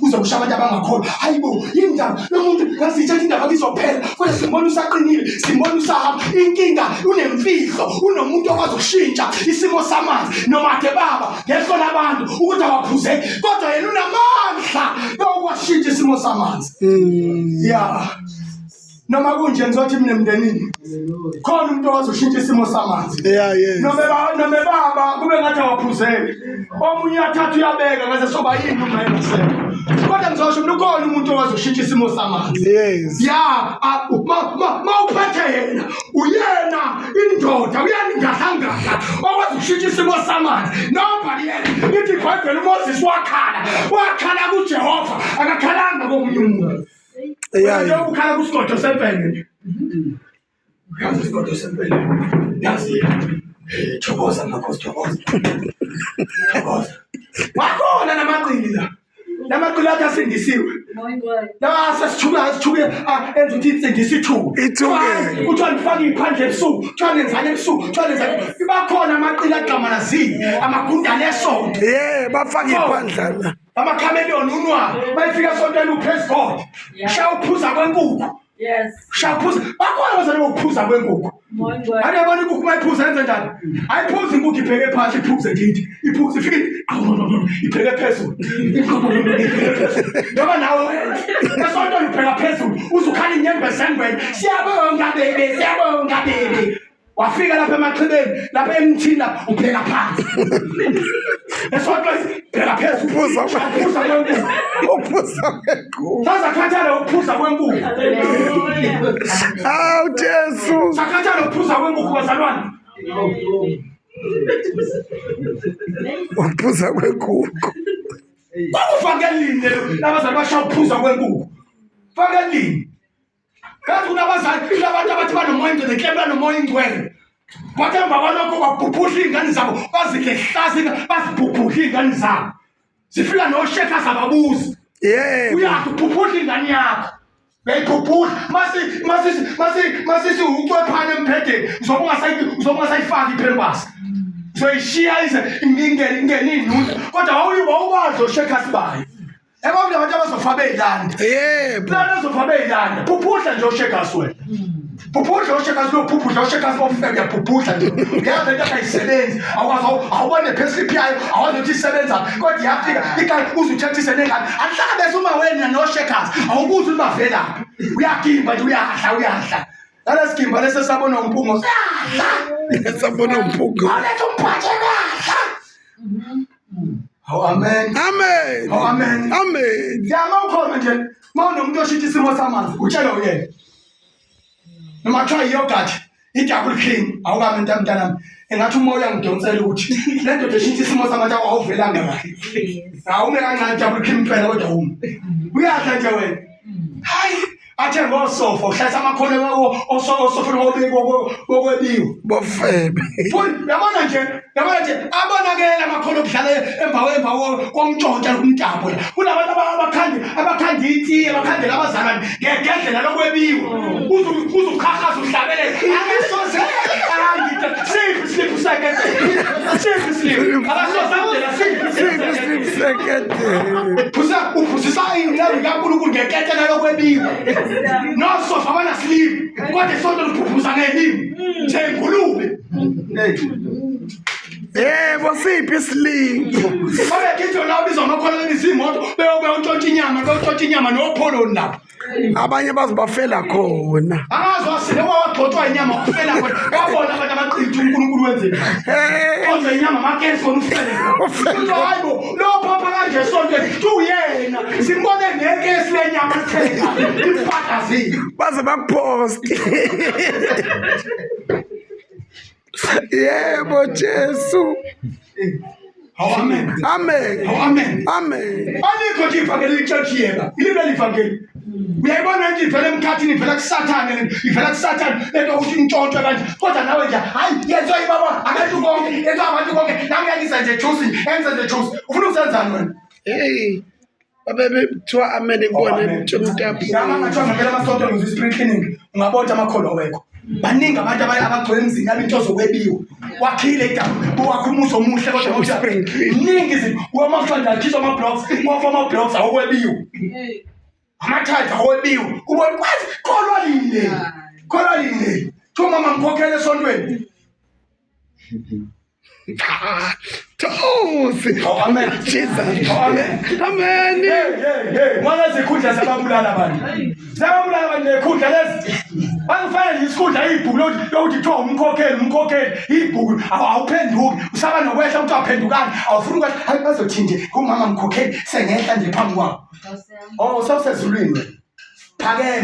Kuzokushaya abantu abangakholwa. Hayibo, indaba lo muntu ngasithatha indaba kizophela. Kodwa simbona usaqinile, simbona usahamba. Inkinga unemfihlo, unomuntu okwazi ukushintsha isimo samanzi. Noma ade baba ngehlo labantu ukuthi awaphuzeki, kodwa yena unamandla yokwashintsha isimo samanzi. Yeah. Noma kunje ngizothi mina emndenini khona umuntu okwazi ukushintsha isimo samanzi. Noma baba kube ngathi awaphuzeki. Omunye athatha uyabeka ngaze soba yini uma engasekho. Kodwa ngizosho mina ukhona umuntu okwazi ukushintsha isimo samanzi. Yeah, mawuphethe yena, uyena indoda, uyena ingahlangana okwazi ukushintsha isimo samanzi. Nobody yena. Lithi iBhayibheli uMoses wakhala kuJehova, akakhalanga komunye umuntu. Njengoba ukhala kusigodo sempele. Uyazi isigodi sempele. Yazi. Thokoza makhosi thokoza. Thokoza. Wakhona namaqila. Namaqila athi asindisiwe. La sesithuke enza ukuthi insindisithuke. Ithuke. Kuthiwa nifake iphandle ebusuku, kuthiwa nenzane ebusuku, kuthiwa nenzane. Bakhona amaqila agqamanazile, amagundane esonto. Bafake iphandla la. Amakhameleoni unwa bayifika esontweni upraise God. Shawuphuza kwenkukhu. Yes. Shawuphuza. Bakhona abazali bokuphuza kwenkukhu. Ayabona inkukhu mayiphuza yenze njani? Ayiphuza inkukhu ibheke phansi iphuze ngithi. Iphuze ifike ibheke phezulu. Noma nawe esontweni ubheka phezulu uzukhala inyembezi engwenya. Siyabonga baby, siyabonga baby. Wafika lapha emaxhibeni, lapha emthini lapha ubheka phansi. Esontweni bheka phezulu. Uphuza kwenkukhu. Uphuza kwenkukhu. Sazakhathala ukuphuza kwenkukhu. Hawu Jesu. Sakhathala ukuphuza kwenkukhu bazalwane. Uphuza kwenkukhu. Bakufakelini labazali bashaya ukuphuza kwenkukhu. Fakelini. Kazi kunabazali abantu abathi banomoya ingcwele, klebela nomoya ingcwele. Bathemba balokho babhubhusha ingane zabo, bazikehlaza, bazibhubhusha ingane zabo. Zifika nosheka zababuzi. Uyathi ubhubhusha ingane yakho. Beyibhubhusha. Masi ucwephana empedeni. Uzoba ungasayifaki iphelbasi. Uzoyishiya ize ingene inunza. Kodwa wawubazi osheka sibayo. Abantu abazofa beyilanda. Lana azofa beyilanda. Phuphuhla nje oshekasi wena. Phuphuhla oshekasi lo phuphuhla oshekasi bofika uyaphuphuhla nje. Uyazi into ayisebenzi. Awubone payslip yayo, awazi ukuthi isebenza. Kodwa iyafika ikati uzuthathise nengane. Ahlala bese uma wena noshekasi. Awubuzi uma vela. Uyagimba nje uyahla. Lana sigimba lese sabona umphungo. Sabona umphungo. Alethe umphathe kahla. Oh amen. Amen. Oh amen. Amen. Yamawukhona nje mawunomuntu oshintsha isimo samanzi utshela uyena. Noma try yogurt i-double cream awukami mntanami. Engathi umoya ngidonsela ukuthi le nto eshintsha isimo samanzi awuvelanga kahle. Awume kancane double cream phela kodwa uma. Uyadla nje wena. Hayi athe ngosofa uhlasa amakhono osofa ngobiko kokwebiwo bofebe. Yabona nje abonakela amakhono okudlala emva komntshontsha kumntambo la. Kunabantu abakhanda iti abakhandela abazalwane ngedlela lokwebiwo. Uzukhahaza uhlabelele. Angesoze angita slip second. Abasozandela slip second. Uphuzisa inglavu kaNkulunkulu ngeketela lokwebiwo. Nosofa abana sleep kodwa isonto liphuphuza ngelimi njengulube. Bosiphi isleep. Babekithi la ubizwa amakhono izimoto beyontshontsha inyama nopholo lapha. Abanye bazibafela khona. Angazi wasile wagxothwa inyama wafela khona. Wabona abantu abaqitha uNkulunkulu wenzeni. Kodwa inyama makenzi khona ufele. Uthi hayibo lo papa kanje sonke uyena. Simbone ngeke esilenyama kuphela. Imphatha zini. Baze bakupost. Yebo Jesu. Amen. Amen. Amen. Amen. Alikho nje ivangeli ichurch yeba. Ilibele livangeli. Uyayibona nje ivela emkhathini ivela kuSathane ivela kuSathane lento ukuthi intshontshe kanje. Kodwa nawe nje hayi yenziwa ibaba abantu bonke yenziwa abantu bonke nami yakiza nje juice enze nje juice. Ufuna ukusenzani wena? Kuthiwa amen ngibone Ntshontapu. Ngama ngathiwa ngempela amasonto enza i-spring cleaning ungabona amakholwa wekho. Baningi abantu abagcwele emzini yabo into zokwebiwa. Wakhile idamu, wakhumuza omuhle kodwa iningi izinto. Wamahlanja akhishwa ama-blocks, wafa ama-blocks awokwebiwa. Amathatha awokwebiwa. Ubona kwazi kholwa lini. Kuthiwa mama ngikhokhele esontweni. Amen. Jesus. Amen. Mwana zikhundla zababulala abantu. Zababulala abantu lekhundla lezi. Bangifana isikhundla ibhuku lokuthi kuthiwa umkhokheli ibhuku awuphenduki. Usaba nokwehla ukuthi awuphendukani. Awufuni ukuthi hayi bazothi nje kumama mkhokheli sengehla nje phambi kwabo. Oh, sawusezulwini. Phakeme.